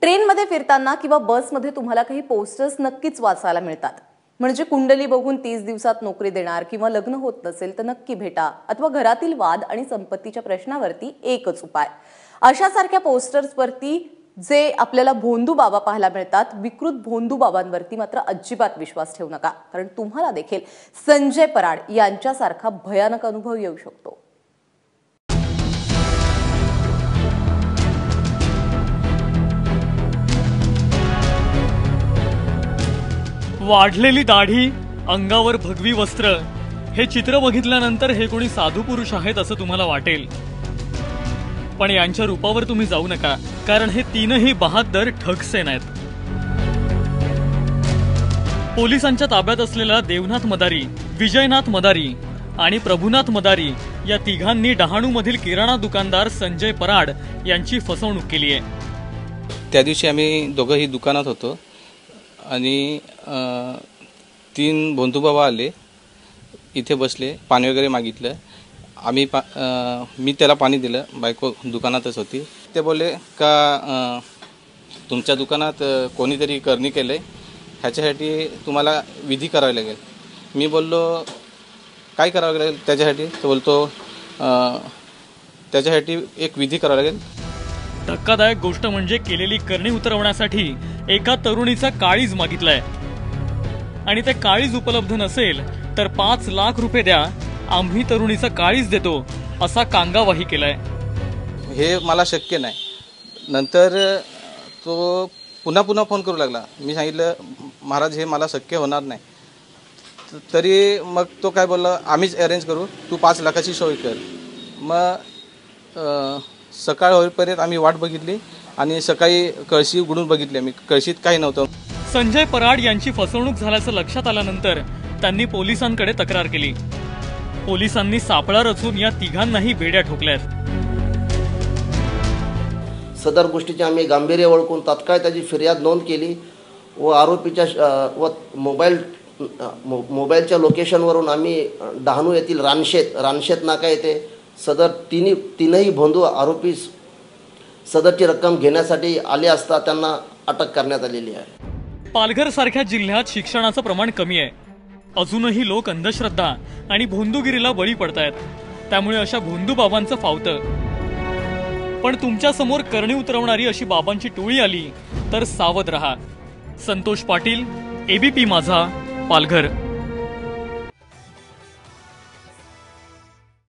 ट्रेनमध्ये फिरताना किंवा बसमध्ये तुम्हाला काही पोस्टर्स नक्कीच वाचायला मिळतात. म्हणजे कुंडली बघून 30 दिवसात नोकरी देणार किंवा लग्न होत नसेल तर नक्की भेटा अथवा घरातील वाद आणि संपत्तीच्या प्रश्नावरती एकच उपाय. अशासारख्या पोस्टर्सवरती जे आपल्याला भोंदू बाबा पाहायला मिळतात, विकृत भोंदू बाबांवरती मात्र अजिबात विश्वास ठेवू नका, कारण तुम्हाला देखील संजय पराड यांच्यासारखा भयानक अनुभव येऊ शकतो. वाढलेली दाढी, अंगावर भगवी वस्त्र, हे चित्र बघितल्यानंतर हे कोणी साधू पुरुष आहेत असं तुम्हाला वाटेल. पण यांच्या रूपावर तुम्ही जाऊ नका, कारण हे तीनही बहादर ठगसेन आहेत. पोलिसांच्या ताब्यात असलेला देवनाथ मदारी, विजयनाथ मदारी आणि प्रभुनाथ मदारी या तिघांनी डहाणूमधील किराणा दुकानदार संजय पराड यांची फसवणूक केली आहे. त्या दिवशी आम्ही दोघंही दुकानात होतो आणि 3 भोंदूबाबा आले, इथे बसले, पाणी वगैरे मागितलं. मी त्याला पाणी दिलं, बायको दुकानातच होती. ते बोलले का तुमच्या दुकानात कोणीतरी करणी केलं आहे, ह्याच्यासाठी तुम्हाला विधी करावी लागेल. मी बोललो काय करावं लागेल त्याच्यासाठी? तो बोलतो त्याच्यासाठी एक विधी करावं लागेल. धक्कादायक गोष्ट म्हणजे केलेली करणी उतरवण्यासाठी एका तरुणीचा काळीज मागितलाय आणि ते काळीज उपलब्ध नसेल तर 5 लाख रुपये द्या, आम्ही तरुणीचा काळीज देतो असा कांगावाही केलाय. हे मला शक्य नाही. नंतर तो पुन्हा फोन करू लागला. मी सांगितलं महाराज हे मला शक्य होणार नाही. तरी मग तो काय बोलला, आम्हीच अरेंज करू, तू 5 लाखाची सोय कर. मग सकाळ होईपर्यंत आम्ही वाट बघितली आणि सकाळी कळशी उघडून बघितली. आम्ही कळशीत काही नव्हतं. संजय पराड यांची फसवणूक झाल्याचं लक्षात आल्यानंतर त्यांनी पोलिसांकडे तक्रार केली. पोलिसांनी सापळा रचून या तिघांनाही बेड्या ठोकल्यात. सदर गोष्टीचे आम्ही गांभीर्य ओळखून तात्काळ त्याची फिर्याद नोंद केली व आरोपीच्या व मोबाईलच्या लोकेशनवरून आम्ही डहाणू येथील रानशेत नाका येथे सदर तीनही भोंदू आरोपी सदरची रक्कम घेण्यासाठी आले असता त्यांना अटक करण्यात आलेली आहे. पालघर सारख्या जिल्ह्यात शिक्षणाचं प्रमाण कमी आहे. अजूनही लोक अंधश्रद्धा आणि भोंदूगिरीला बळी पडतायत. त्यामुळे अशा भोंदू बाबांचं फावतं. पण तुमच्या समोर करणी उतरवणारी अशी बाबांची टोळी आली तर सावध रहा. संतोष पाटील, ABP माझा, पालघर.